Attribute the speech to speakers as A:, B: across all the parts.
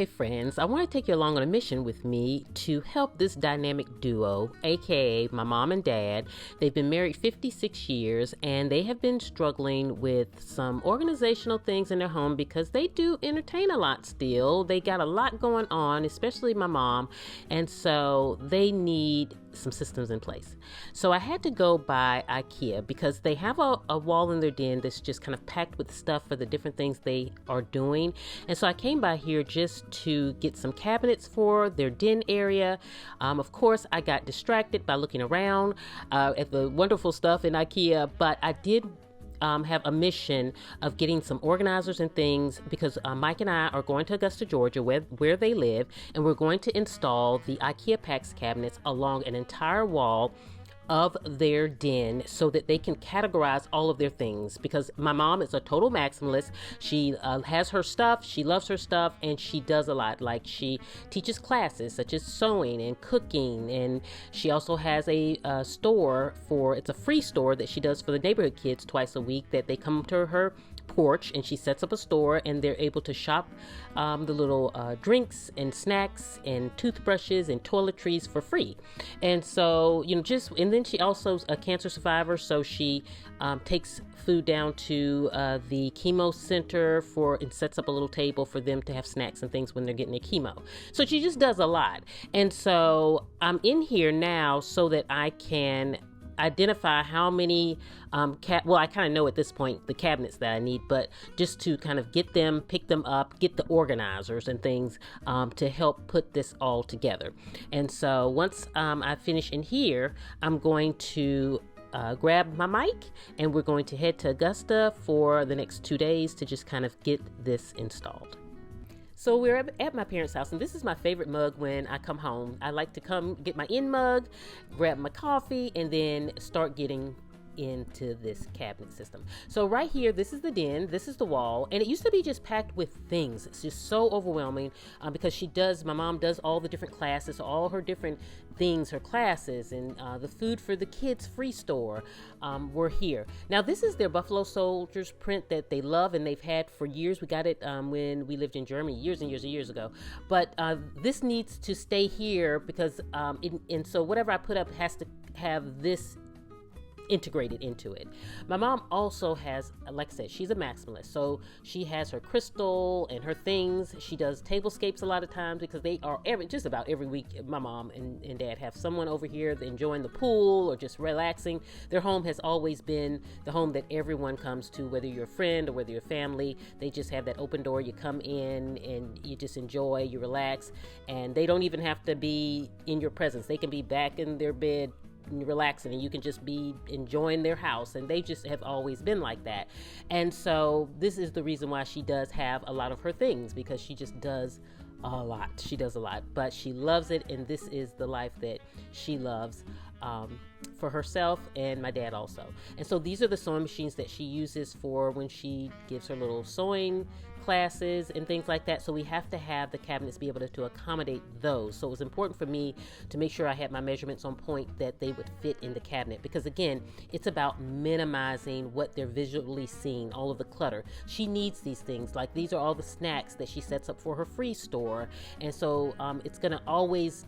A: friends, I want to take you along on a mission with me to help this dynamic duo, aka my mom and dad. They've been married 56 years and they have been struggling with some organizational things in their home because they do entertain a lot still. They got a lot going on, especially my mom, and so they need some systems in place. So I had to go by IKEA because they have a wall in their den that's just kind of packed with stuff for the different things they are doing. And so I came by here just to get some cabinets for their den area. Of course, I got distracted by looking around at the wonderful stuff in IKEA, but I did have a mission of getting some organizers and things because Mike and I are going to Augusta, Georgia, where they live, and we're going to install the IKEA PAX cabinets along an entire wall of their den so that they can categorize all of their things, because my mom is a total maximalist. She has her stuff, she loves her stuff, and she does a lot. Like, she teaches classes such as sewing and cooking, and she also has a store it's a free store that she does for the neighborhood kids twice a week, that they come to her porch and she sets up a store and they're able to shop the little drinks and snacks and toothbrushes and toiletries for free. And so, and then she also is a cancer survivor, so she takes food down to the chemo center and sets up a little table for them to have snacks and things when they're getting their chemo. So she just does a lot. And so I'm in here now so that I can identify how many I kind of know at this point the cabinets that I need, but just to kind of pick them up, get the organizers and things to help put this all together. And so once I finish in here, I'm going to grab my mic and we're going to head to Augusta for the next 2 days to just kind of get this installed. So we're at my parents' house, and this is my favorite mug when I come home. I like to come get my in mug, grab my coffee, and then start getting into this cabinet system. So right here, this is the den, this is the wall, and it used to be just packed with things. It's just so overwhelming because my mom does all the different classes, so all her different things, her classes, and the food for the kids free store were here. Now this is their Buffalo Soldiers print that they love and they've had for years. We got it when we lived in Germany years and years and years ago. But this needs to stay here because and so whatever I put up has to have this integrated into it. My mom also has, like I said, she's a maximalist, so she has her crystal and her things. She does tablescapes a lot of times because they are just about every week. My mom and dad have someone over here enjoying the pool or just relaxing. Their home has always been the home that everyone comes to, whether you're a friend or whether you're family. They just have that open door. You come in and you just enjoy, you relax, and they don't even have to be in your presence. They can be back in their bed relaxing and you can just be enjoying their house, and they just have always been like that. And so this is the reason why she does have a lot of her things, because she just does a lot. She does a lot, but she loves it, and this is the life that she loves for herself and my dad also. And so these are the sewing machines that she uses for when she gives her little sewing classes and things like that. So we have to have the cabinets be able to accommodate those. So it was important for me to make sure I had my measurements on point, that they would fit in the cabinet, because again, it's about minimizing what they're visually seeing, all of the clutter. She needs these things. Like, these are all the snacks that she sets up for her free store. And so it's gonna always,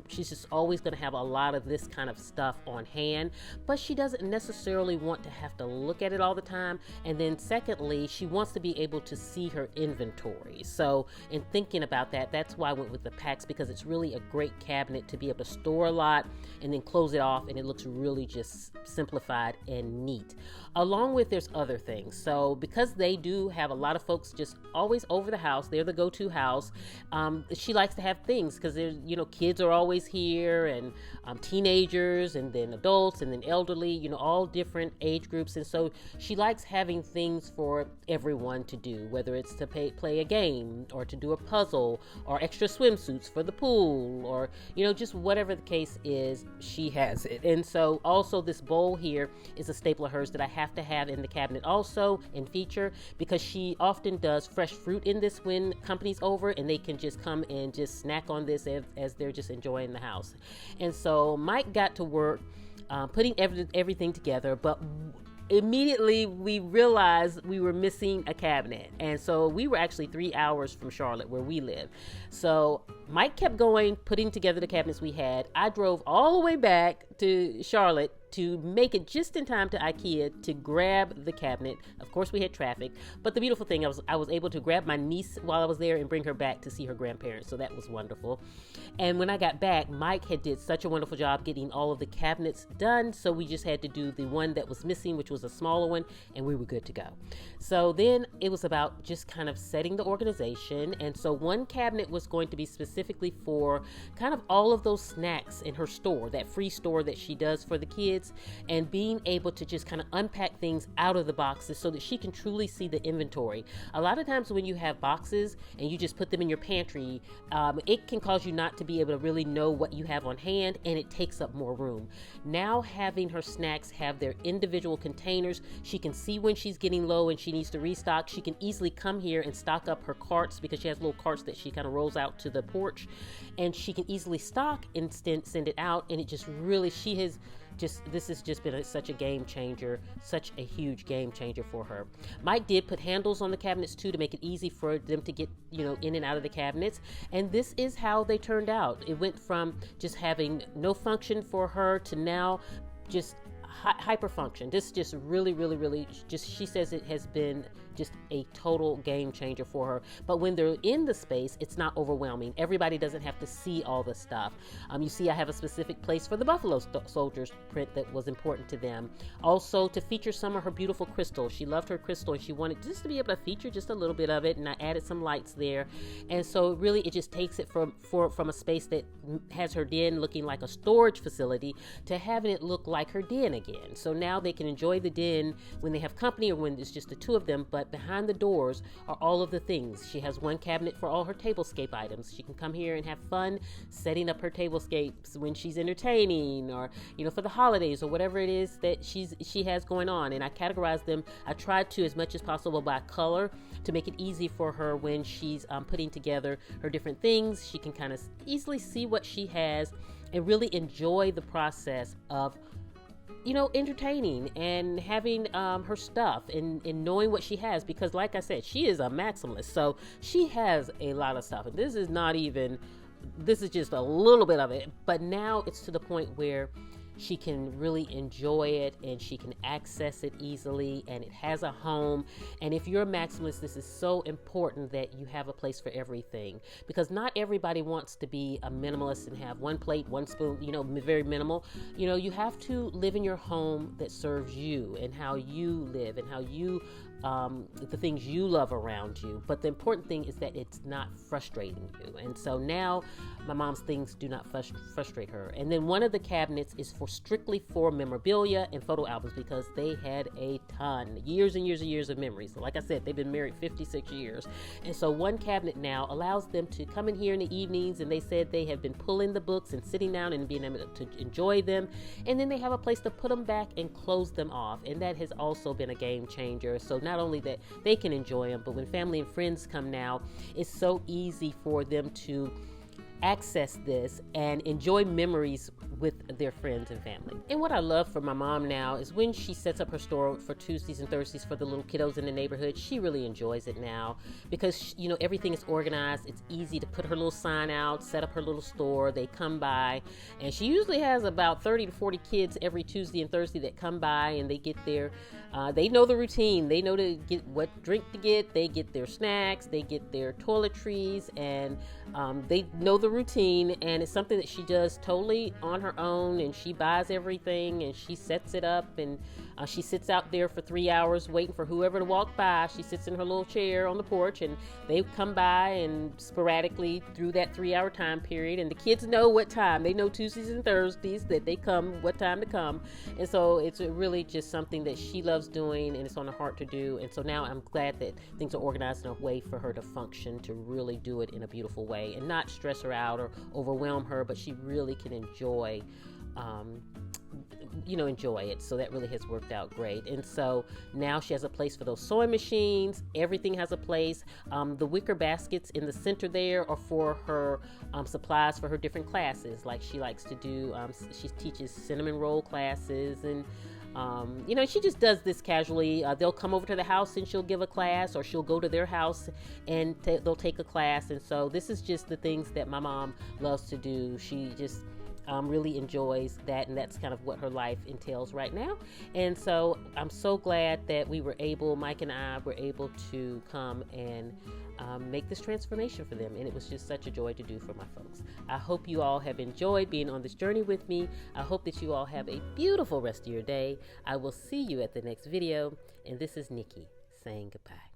A: she's just always gonna have a lot of this kind of stuff on hand, but she doesn't necessarily want to have to look at it all the time. And then secondly, she wants to be able to see her inventory. So in thinking about that, that's why I went with the PAX, because it's really a great cabinet to be able to store a lot and then close it off, and it looks really just simplified and neat. Along with, there's other things. So because they do have a lot of folks just always over the house, they're the go-to house. She likes to have things because there's, kids are always here, and teenagers, and then adults, and then elderly, all different age groups. And so she likes having things for everyone to do, whether it's to play a game, or to do a puzzle, or extra swimsuits for the pool, or just whatever the case is, she has it. And so also this bowl here is a staple of hers that I have to have in the cabinet also and feature, because she often does fresh fruit in this when company's over, and they can just come and just snack on this as they're just enjoying the house. And so Mike got to work putting everything together, but immediately we realized we were missing a cabinet. And so we were actually 3 hours from Charlotte where we live. So Mike kept going, putting together the cabinets we had. I drove all the way back to Charlotte to make it just in time to IKEA to grab the cabinet. Of course, we had traffic, but the beautiful thing, I was able to grab my niece while I was there and bring her back to see her grandparents, so that was wonderful. And when I got back, Mike had did such a wonderful job getting all of the cabinets done, so we just had to do the one that was missing, which was a smaller one, and we were good to go. So then it was about just kind of setting the organization, and so one cabinet was going to be specifically for kind of all of those snacks in her store, that free store that she does for the kids, and being able to just kind of unpack things out of the boxes so that she can truly see the inventory. A lot of times when you have boxes and you just put them in your pantry, it can cause you not to be able to really know what you have on hand, and it takes up more room. Now having her snacks have their individual containers, she can see when she's getting low and she needs to restock. She can easily come here and stock up her carts because she has little carts that she kind of rolls out to the porch, and she can easily stock and send it out. And it just really, this has just been such a game changer, such a huge game changer for her. Mike did put handles on the cabinets too to make it easy for them to get, in and out of the cabinets. And this is how they turned out. It went from just having no function for her to now just hyper function. This just really, really, really she says it has been just a total game changer for her. But when they're in the space, it's not overwhelming. Everybody doesn't have to see all the stuff. You see, I have a specific place for the Buffalo Soldiers print that was important to them. Also, to feature some of her beautiful crystals. She loved her crystal, and she wanted just to be able to feature just a little bit of it, and I added some lights there. And so really, it just takes it from a space that has her den looking like a storage facility to having it look like her den again. So now they can enjoy the den when they have company or when it's just the two of them, but behind the doors are all of the things. She has one cabinet for all her tablescape items. She can come here and have fun setting up her tablescapes when she's entertaining, or for the holidays, or whatever it is that she has going on. And I categorize them. I tried to, as much as possible, by color to make it easy for her when she's putting together her different things. She can kind of easily see what she has and really enjoy the process of entertaining and having her stuff and knowing what she has, because like I said, she is a maximalist, so she has a lot of stuff, and this is just a little bit of it, but now it's to the point where she can really enjoy it and she can access it easily, and it has a home. And if you're a maximalist, this is so important that you have a place for everything, because not everybody wants to be a minimalist and have one plate, one spoon, very minimal. You have to live in your home that serves you and how you live and how you the things you love around you. But the important thing is that it's not frustrating you. And so now my mom's things do not frustrate her. And then one of the cabinets is strictly for memorabilia and photo albums, because they had a ton, years and years and years of memories. So like I said, they've been married 56 years. And so one cabinet now allows them to come in here in the evenings, and they said they have been pulling the books and sitting down and being able to enjoy them. And then they have a place to put them back and close them off. And that has also been a game changer. So not only that they can enjoy them, but when family and friends come now, it's so easy for them to access this and enjoy memories with their friends and family. And what I love for my mom now is when she sets up her store for Tuesdays and Thursdays for the little kiddos in the neighborhood, she really enjoys it now, because everything is organized. It's easy to put her little sign out, set up her little store. They come by, and she usually has about 30 to 40 kids every Tuesday and Thursday that come by, and they get their they know the routine. They know to get what drink to get. They get their snacks. They get their toiletries, and they know the routine. And it's something that she does totally on her own. And she buys everything, and she sets it up, and she sits out there for 3 hours waiting for whoever to walk by. She sits in her little chair on the porch, and they come by, and sporadically through that 3-hour time period. And the kids know what time. They know Tuesdays and Thursdays that they come, what time to come. And so it's really just something that she loves doing, and it's on her heart to do. And so now I'm glad that things are organized in a way for her to function, to really do it in a beautiful way and not stress her out or overwhelm her, but she really can enjoy it. So that really has worked out great. And so now she has a place for those sewing machines. Everything has a place. The wicker baskets in the center there are for her supplies for her different classes. Like she likes to do, she teaches cinnamon roll classes and She just does this casually. They'll come over to the house and she'll give a class, or she'll go to their house and they'll take a class. And so this is just the things that my mom loves to do. She just really enjoys that, and that's kind of what her life entails right now. And so I'm so glad that Mike and I were able to come and make this transformation for them, and it was just such a joy to do for my folks. I hope you all have enjoyed being on this journey with me. I hope that you all have a beautiful rest of your day. I will see you at the next video, and this is Nikki saying goodbye.